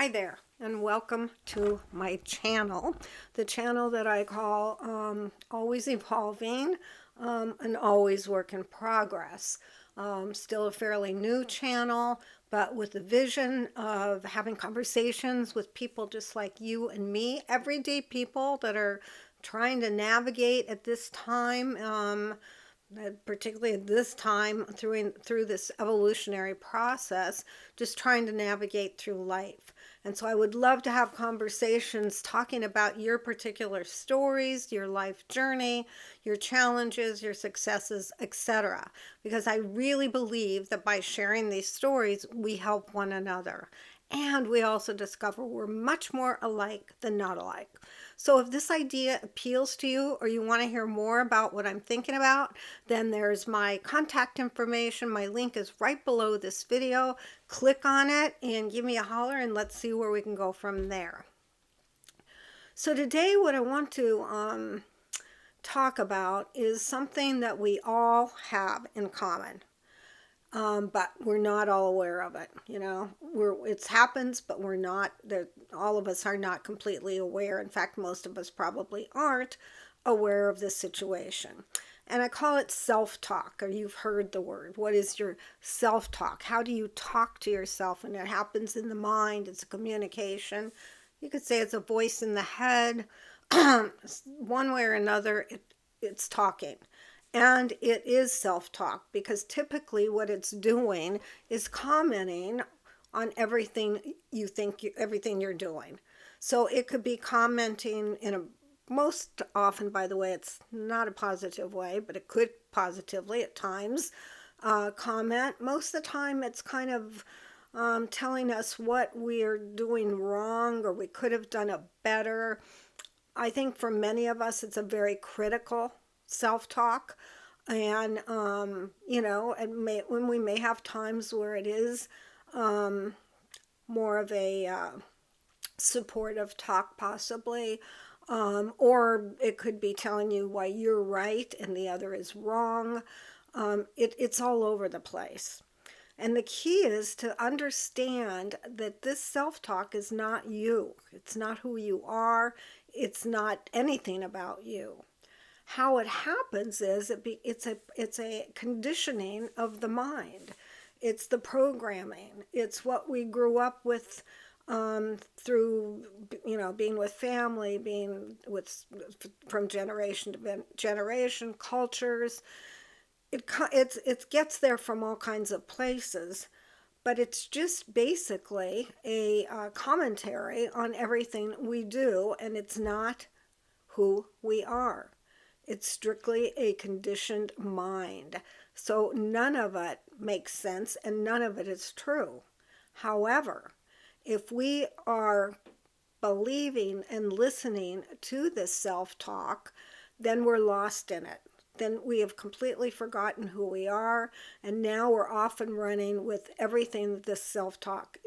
Hi there, and welcome to my channel, the channel that I call Always Evolving and Always Work in Progress. Still a fairly new channel, but with the vision of having conversations with people just like you and me, everyday people that are trying to navigate at this time. Particularly at this time through this evolutionary process, just trying to navigate through life. And so I would love to have conversations talking about your particular stories, your life journey, your challenges, your successes, etc. Because I really believe that by sharing these stories, we help one another. And we also discover we're much more alike than not alike. So if this idea appeals to you or you want to hear more about what I'm thinking about, then there's my contact information. My link is right below this video. Click on it and give me a holler and let's see where we can go from there. So today what I want to talk about is something that we all have in common. But we're not all aware of it. It happens, but we're not. All of us are not completely aware. In fact, most of us probably aren't aware of this situation. And I call it self-talk, or you've heard the word. What is your self-talk? How do you talk to yourself? And it happens in the mind. It's a communication. You could say it's a voice in the head. One way or another, it's talking. And it is self-talk because typically what it's doing is commenting on everything you think, everything you're doing. So it could be commenting in a, most often, by the way, it's not a positive way, but it could positively at times comment. Most of the time it's kind of telling us what we're doing wrong or we could have done it better. I think for many of us it's a very critical self-talk, and when we may have times where it is more of a supportive talk possibly, or it could be telling you why you're right and the other is wrong. It's all over the place. And the key is to understand that this self-talk is not you. It's not who you are. It's not anything about you. How it happens is it's a conditioning of the mind. It's the programming. It's what we grew up with through being with family, being with from generation to generation, cultures. It gets there from all kinds of places, but it's just basically a commentary on everything we do, and it's not who we are. It's strictly a conditioned mind. So none of it makes sense and none of it is true. However, if we are believing and listening to this self-talk, then we're lost in it. Then we have completely forgotten who we are, and now we're off and running with everything that this self-talk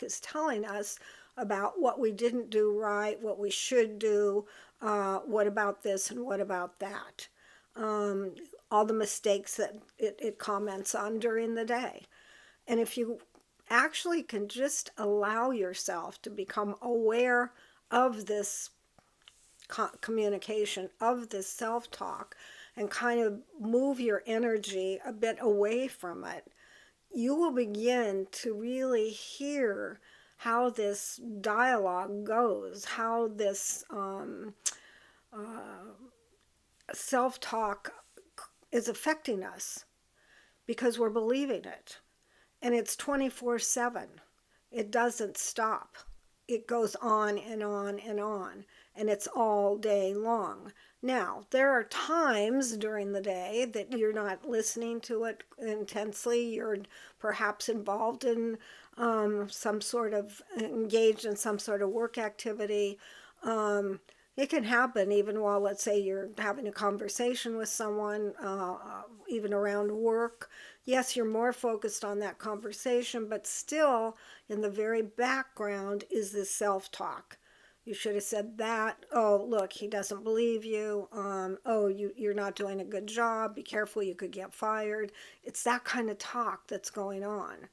is telling us about what we didn't do right, what we should do, what about this and what about that. All the mistakes that it comments on during the day. And if you actually can just allow yourself to become aware of this communication, of this self-talk, and kind of move your energy a bit away from it, you will begin to really hear how this dialogue goes, how this self-talk is affecting us because we're believing it. And it's 24/7. It doesn't stop. It goes on and on and on, and it's all day long. Now, there are times during the day that you're not listening to it intensely. You're perhaps involved in some sort of, engaged in some sort of work activity. It can happen even while, let's say, you're having a conversation with someone, even around work. Yes, you're more focused on that conversation, but still in the very background is this self-talk. You should have said that. Oh, look, he doesn't believe you. Oh, you're not doing a good job. Be careful, you could get fired. It's that kind of talk that's going on.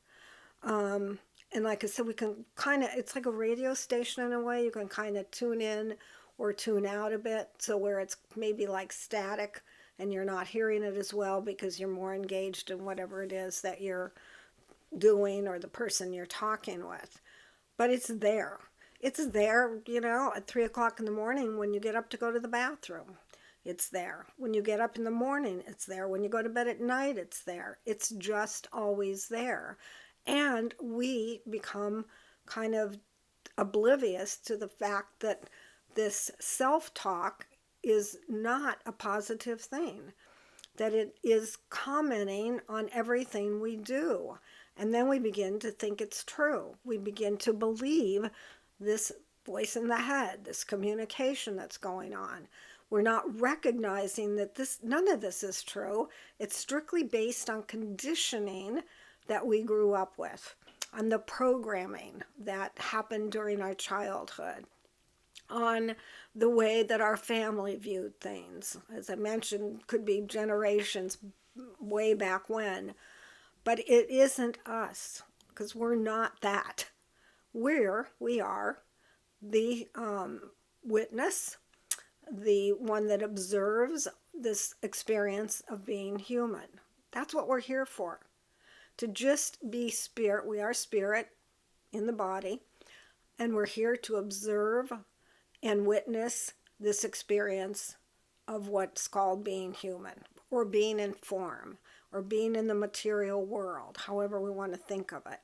And like I said, we can kind of, it's like a radio station in a way. You can kind of tune in or tune out a bit. So where it's maybe like static and you're not hearing it as well because you're more engaged in whatever it is that you're doing or the person you're talking with. But it's there. It's there, at 3 o'clock in the morning when you get up to go to the bathroom. It's there. When you get up in the morning, it's there. When you go to bed at night, it's there. It's just always there. And we become kind of oblivious to the fact that this self-talk is not a positive thing, that it is commenting on everything we do. And then we begin to think it's true. We begin to believe this voice in the head, this communication that's going on. We're not recognizing that none of this is true. It's strictly based on conditioning that we grew up with, on the programming that happened during our childhood, on the way that our family viewed things. As I mentioned, could be generations way back when. But it isn't us, because we're not that. We are the witness, the one that observes this experience of being human. That's what we're here for. To just be spirit. We are spirit in the body, and we're here to observe and witness this experience of what's called being human, or being in form, or being in the material world, however we want to think of it.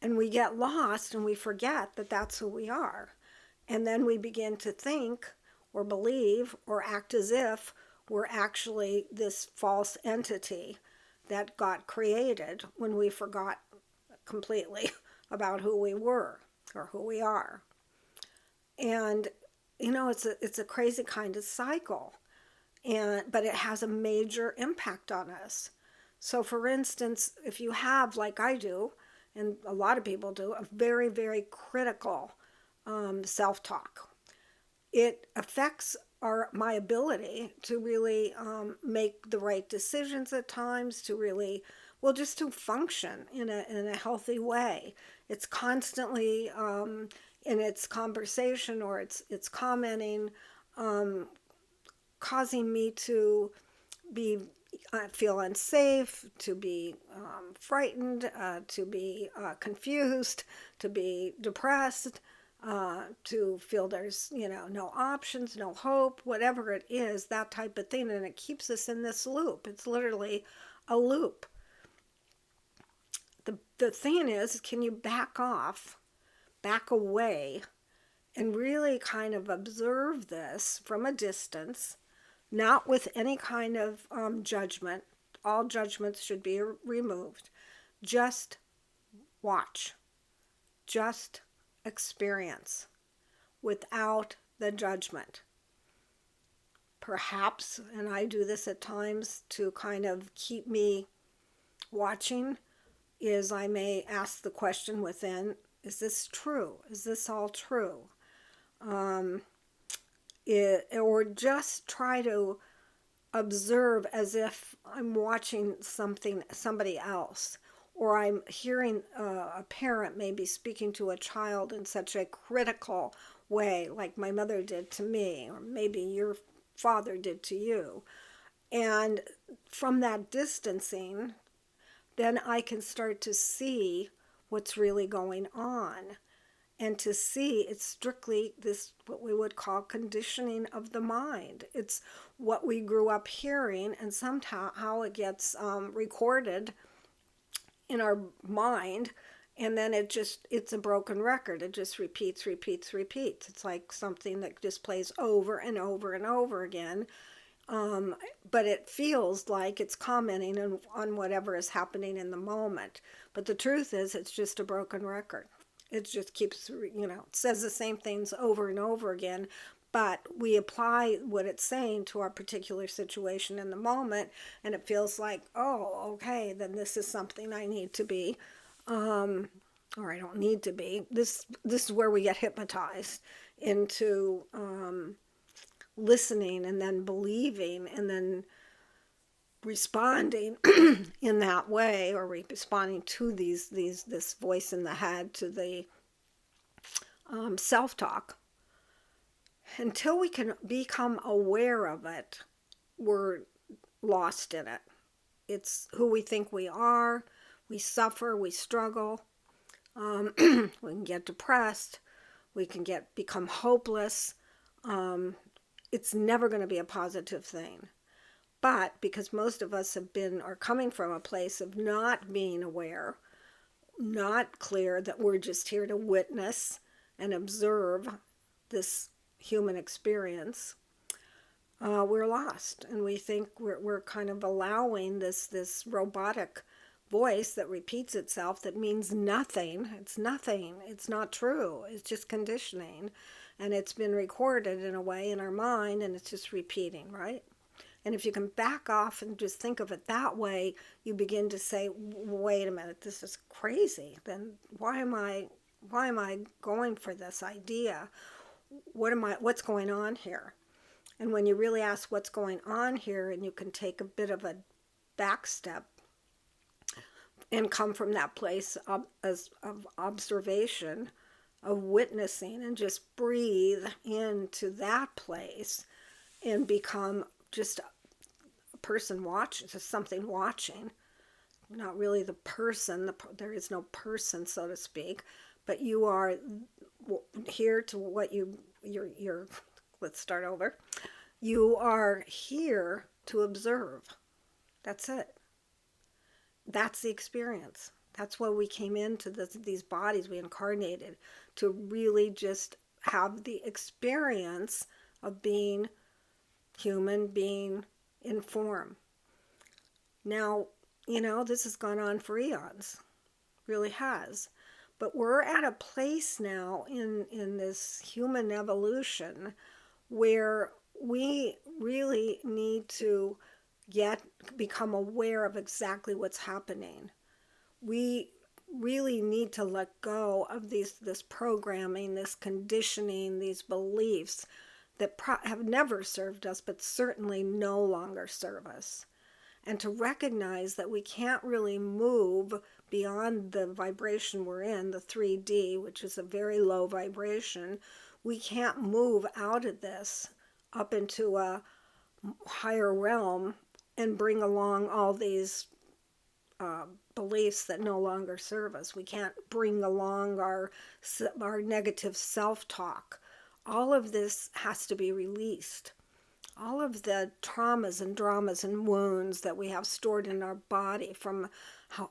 And we get lost and we forget that that's who we are. And then we begin to think or believe or act as if we're actually this false entity that got created when we forgot completely about who we were or who we are. And it's a crazy kind of cycle, but it has a major impact on us. So for instance, if you have, like I do, and a lot of people do, a very, very critical self-talk, it affects my ability to really make the right decisions at times, to really, just to function in a healthy way. It's constantly in its conversation or its commenting, causing me to feel unsafe, to be frightened, to be confused, to be depressed, to feel there's no options, no hope, whatever it is, that type of thing. And it keeps us in this loop. It's literally a loop. The thing is, can you back off, back away, and really kind of observe this from a distance, not with any kind of judgment. All judgments should be removed. Just watch. Just experience without the judgment. Perhaps, and I do this at times to kind of keep me watching, is I may ask the question within, is this true? Is this all true? Or just try to observe as if I'm watching somebody else, or I'm hearing a parent maybe speaking to a child in such a critical way, like my mother did to me, or maybe your father did to you. And from that distancing, then I can start to see what's really going on. And to see it's strictly this, what we would call conditioning of the mind. It's what we grew up hearing, and somehow how it gets recorded in our mind, and then it's a broken record. It just repeats. It's like something that just plays over and over and over again. But it feels like it's commenting on whatever is happening in the moment. But the truth is, it's just a broken record. It just keeps, it says the same things over and over again, but we apply what it's saying to our particular situation in the moment, and it feels like, oh, okay, then this is something I need to be, or I don't need to be. This is where we get hypnotized into listening and then believing and then responding in that way, or responding to this voice in the head, to the self-talk, until we can become aware of it, we're lost in it. It's who we think we are. We suffer, we struggle, we can get depressed, we can become hopeless. It's never going to be a positive thing. But because most of us are coming from a place of not being aware, not clear that we're just here to witness and observe this human experience, we're lost, and we think we're kind of allowing this robotic voice that repeats itself, that means nothing. It's nothing. It's not true. It's just conditioning, and it's been recorded in a way in our mind, and it's just repeating, right? And if you can back off and just think of it that way, you begin to say, wait a minute, this is crazy. Then why am I going for this idea? What's going on here? And when you really ask what's going on here, and you can take a bit of a back step and come from that place of observation, of witnessing, and just breathe into that place and become just a person watching, just something watching. Not really the person, there is no person, so to speak, but you are here to what you're, let's start over. You are here to observe. That's it. That's the experience. That's why we came into these bodies. We incarnated to really just have the experience of being human, being in form. Now, this has gone on for eons. Really has. But we're at a place now in this human evolution where we really need to become aware of exactly what's happening. We really need to let go of this programming, this conditioning, these beliefs that have never served us, but certainly no longer serve us. And to recognize that we can't really move beyond the vibration we're in, the 3D, which is a very low vibration. We can't move out of this up into a higher realm and bring along all these beliefs that no longer serve us. We can't bring along our negative self-talk. All of this has to be released. All of the traumas and dramas and wounds that we have stored in our body from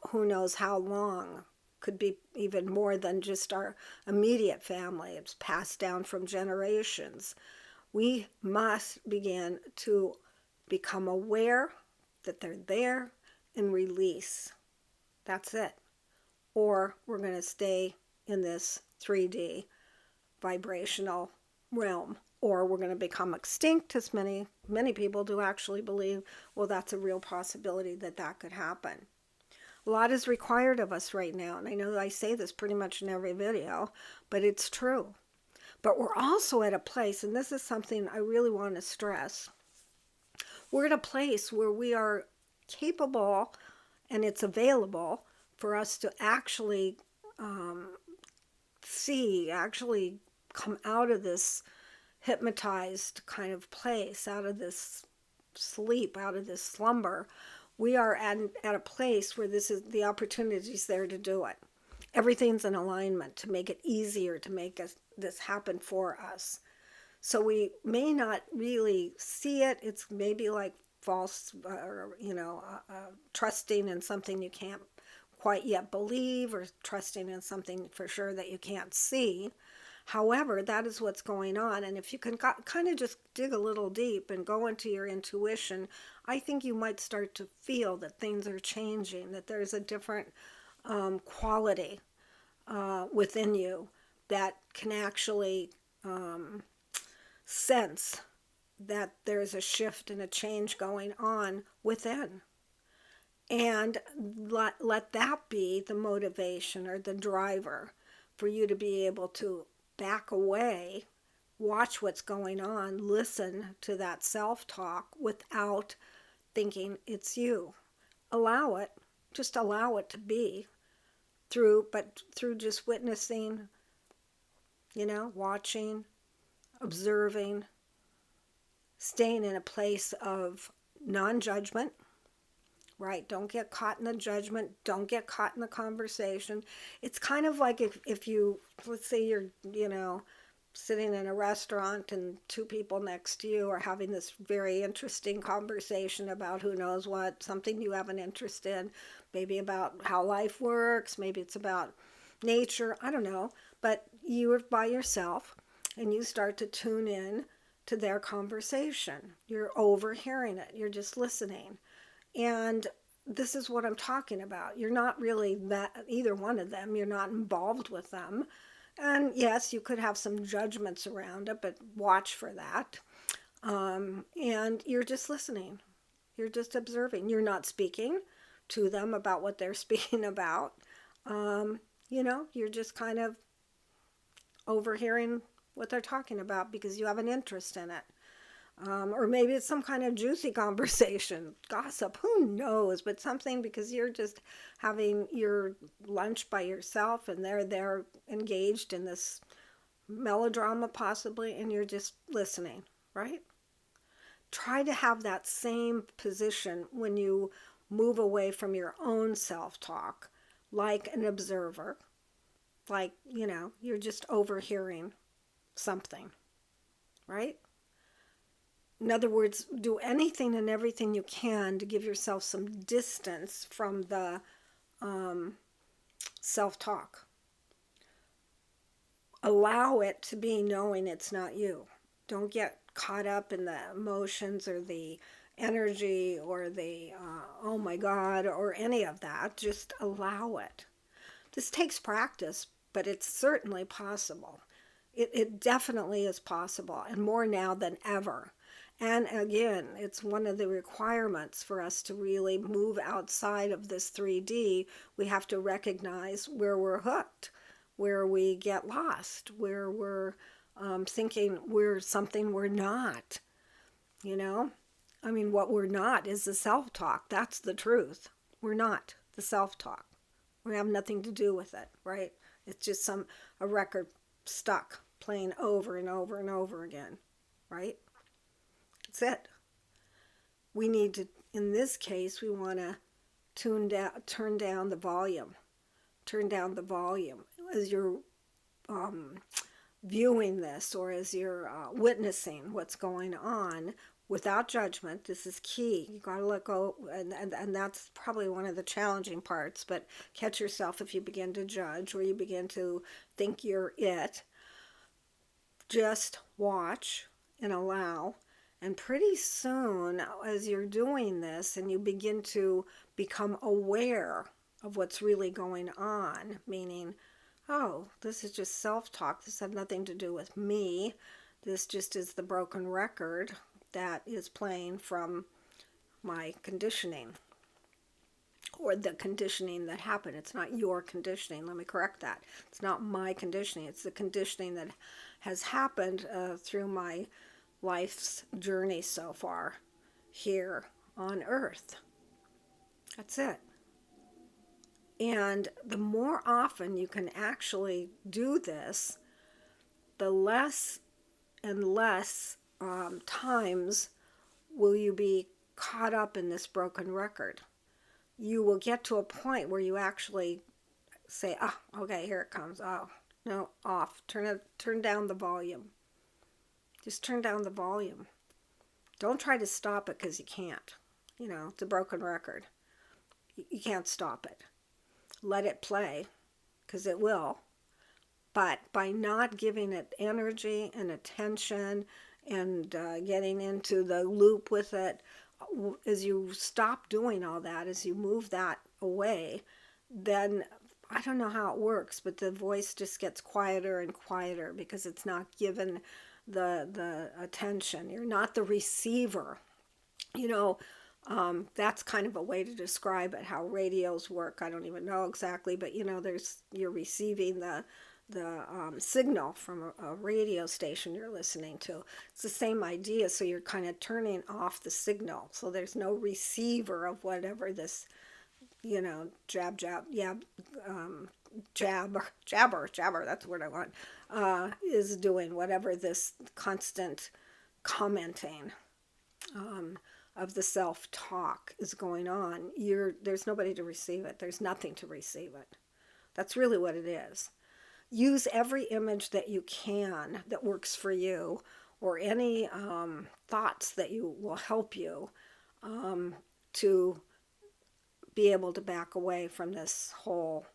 who knows how long, could be even more than just our immediate family. It's passed down from generations. We must begin to become aware that they're there and release. That's it. Or we're going to stay in this 3D vibrational realm. Or we're going to become extinct, as many people do actually believe. Well, that's a real possibility that could happen. A lot is required of us right now, and I know I say this pretty much in every video, but it's true. But we're also at a place, and this is something I really want to stress, we're at a place where we are capable, and it's available for us to actually actually come out of this hypnotized kind of place, out of this sleep, out of this slumber. We are at a place where this is the opportunities there to do it. Everything's in alignment to make it easier to make this happen for us. So we may not really see it. It's maybe like false, trusting in something you can't quite yet believe, or trusting in something for sure that you can't see. However, that is what's going on. And if you can kind of just dig a little deep and go into your intuition, I think you might start to feel that things are changing, that there's a different quality within you that can actually sense that there's a shift and a change going on within. And let that be the motivation or the driver for you to be able to back away, watch what's going on, listen to that self-talk without thinking it's you. Allow it, just allow it to be through just witnessing, watching, observing, staying in a place of non-judgment, right? Don't get caught in the judgment. Don't get caught in the conversation. It's kind of like if you, let's say you're, sitting in a restaurant and two people next to you are having this very interesting conversation about who knows what, something you have an interest in, maybe about how life works, maybe it's about nature, I don't know, but you are by yourself and you start to tune in to their conversation. You're overhearing it, you're just listening. And this is what I'm talking about. You're not really that either one of them, you're not involved with them. And yes, you could have some judgments around it, but watch for that. And you're just listening. You're just observing. You're not speaking to them about what they're speaking about. You're just kind of overhearing what they're talking about because you have an interest in it. Or maybe it's some kind of juicy conversation, gossip, who knows, but something because you're just having your lunch by yourself and they're engaged in this melodrama possibly, and you're just listening, right? Try to have that same position when you move away from your own self-talk, like an observer, like, you're just overhearing something, right? In other words, do anything and everything you can to give yourself some distance from the self-talk. Allow it to be knowing it's not you. Don't get caught up in the emotions or the energy or the, oh my God, or any of that. Just allow it. This takes practice, but it's certainly possible. It definitely is possible, and more now than ever. And again, it's one of the requirements for us to really move outside of this 3D. We have to recognize where we're hooked, where we get lost, where we're thinking we're something we're not. What we're not is the self-talk. That's the truth. We're not the self-talk. We have nothing to do with it, right? It's just a record stuck playing over and over and over again, right? That's it. We need to, in this case, we want to turn down the volume. Turn down the volume as you're viewing this, or as you're witnessing what's going on without judgment. This is key. You got to let go, and that's probably one of the challenging parts, but catch yourself if you begin to judge or you begin to think you're it. Just watch and allow. And pretty soon, as you're doing this and you begin to become aware of what's really going on, meaning, oh, this is just self-talk. This had nothing to do with me. This just is the broken record that is playing from my conditioning, or the conditioning that happened. It's not your conditioning. Let me correct that. It's not my conditioning. It's the conditioning that has happened through my life's journey so far here on Earth. That's it. And the more often you can actually do this, the less and less times will you be caught up in this broken record. You will get to a point where you actually say, oh, okay, here it comes. Oh, no, off. Turn down the volume. Just turn down the volume. Don't try to stop it because you can't. It's a broken record. You can't stop it. Let it play because it will. But by not giving it energy and attention and getting into the loop with it, as you stop doing all that, as you move that away, then I don't know how it works, but the voice just gets quieter and quieter because it's not given the attention. You're not the receiver. That's kind of a way to describe it, how radios work. I don't even know exactly, but you're receiving signal from a radio station you're listening to. It's the same idea. So you're kind of turning off the signal. So there's no receiver of whatever this, jabber, that's the word I want, is doing, whatever this constant commenting of the self-talk is going on. There's nobody to receive it. There's nothing to receive it. That's really what it is. Use every image that you can that works for you, or any thoughts that will help you to be able to back away from this whole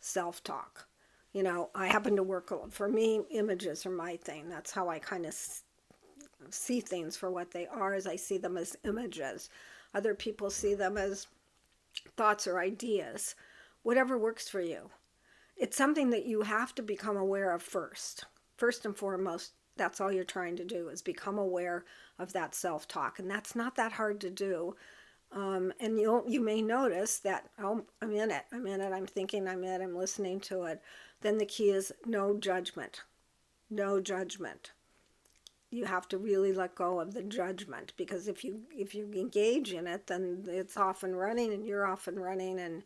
self-talk. I happen to work, for me, images are my thing. That's how I kind of see things for what they are, as I see them as images. Other people see them as thoughts or ideas. Whatever works for you. It's something that you have to become aware of first. First and foremost, that's all you're trying to do, is become aware of that self-talk. And that's not that hard to do. And you may notice that, oh, I'm in it, I'm thinking, I'm listening to it. Then the key is no judgment. No judgment. You have to really let go of the judgment, because if you engage in it, then it's off and running, and you're off and running, and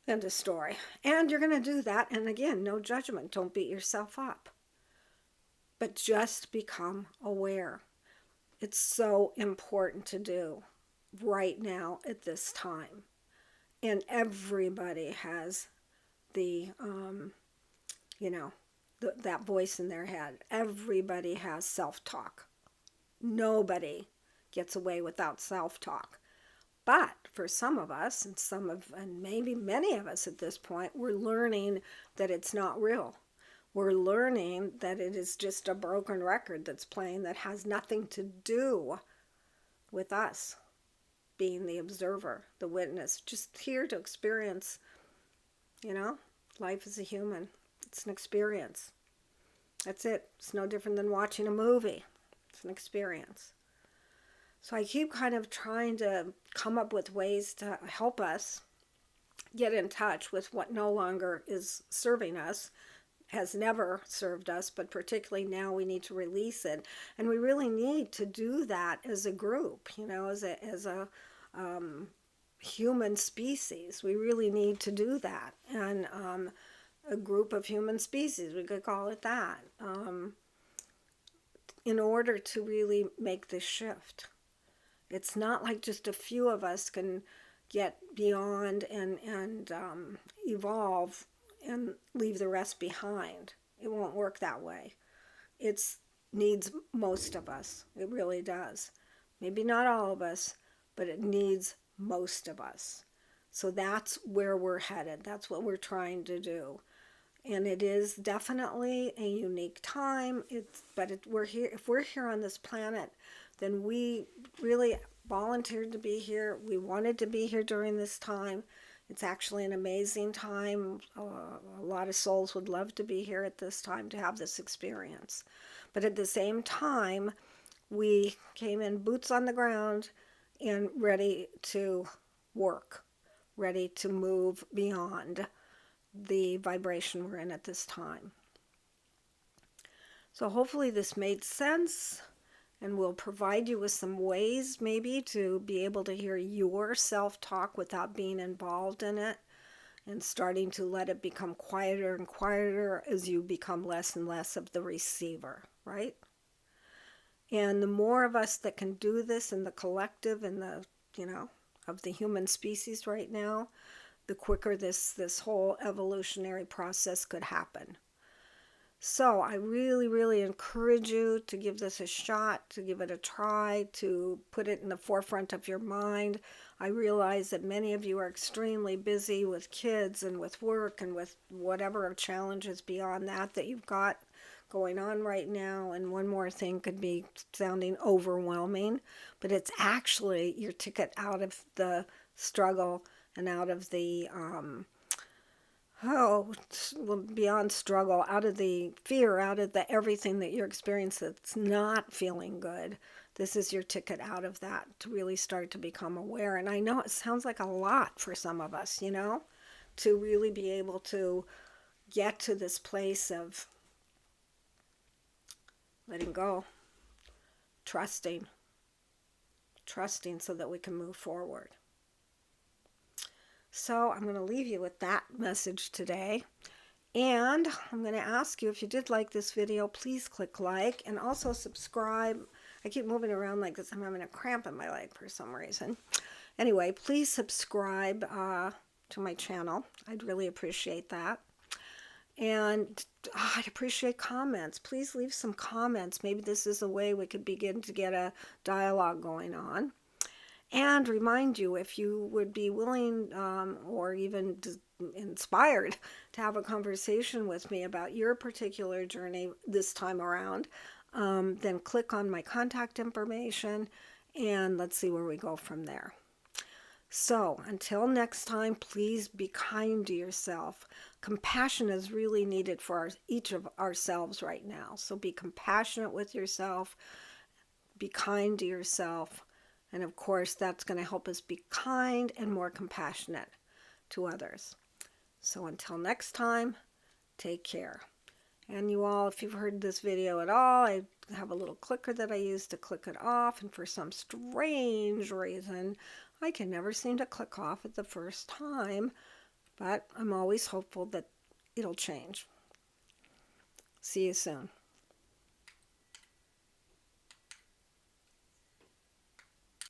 end of story. And you're going to do that, and again, no judgment. Don't beat yourself up. But just become aware. It's so important to do right now at this time. And everybody has the, that voice in their head. Everybody has self-talk. Nobody gets away without self-talk. But for some of us, and maybe many of us at this point, we're learning that it's not real. We're learning that it is just a broken record that's playing that has nothing to do with us being the observer, the witness, just here to experience, life as a human. It's an experience. That's it. It's no different than watching a movie. It's an experience. So I keep kind of trying to come up with ways to help us get in touch with what no longer is serving us, has never served us, but particularly now we need to release it. And we really need to do that as a group, as a human species. We really need to do that. And a group of human species, we could call it that, in order to really make this shift. It's not like just a few of us can get beyond and evolve and leave the rest behind. It won't work that way. It needs most of us. It really does. Maybe not all of us, but it needs most of us. So that's where we're headed. That's what we're trying to do. And it is definitely a unique time. We're here. If we're here on this planet, then we really volunteered to be here. We wanted to be here during this time. It's actually an amazing time. A lot of souls would love to be here at this time to have this experience. But at the same time, we came in boots on the ground and ready to work, ready to move beyond the vibration we're in at this time. So hopefully this made sense, and will provide you with some ways maybe to be able to hear your self-talk without being involved in it, and starting to let it become quieter and quieter as you become less and less of the receiver, right? And the more of us that can do this in the collective and the, of the human species right now, the quicker this whole evolutionary process could happen. So I really, really encourage you to give this a shot, to give it a try, to put it in the forefront of your mind. I realize that many of you are extremely busy with kids and with work and with whatever challenges beyond that you've got going on right now. And one more thing could be sounding overwhelming, but it's actually your ticket out of the struggle and out of the beyond struggle, out of the fear, out of the everything that you're experiencing that's not feeling good. This is your ticket out of that, to really start to become aware. And I know it sounds like a lot for some of us, to really be able to get to this place of letting go, trusting so that we can move forward. So I'm going to leave you with that message today. And I'm going to ask you, if you did like this video, please click like and also subscribe. I keep moving around like this. I'm having a cramp in my leg for some reason. Anyway, please subscribe to my channel. I'd really appreciate that. And I'd appreciate comments. Please leave some comments. Maybe this is a way we could begin to get a dialogue going on. And remind you, if you would be willing or even inspired to have a conversation with me about your particular journey this time around, then click on my contact information and let's see where we go from there. So until next time, please be kind to yourself. Compassion is really needed for each of ourselves right now. So be compassionate with yourself, be kind to yourself, and of course that's going to help us be kind and more compassionate to others. So until next time, take care. And you all, if you've heard this video at all, I have a little clicker that I use to click it off, and for some strange reason I can never seem to click off at the first time, but I'm always hopeful that it'll change. See you soon.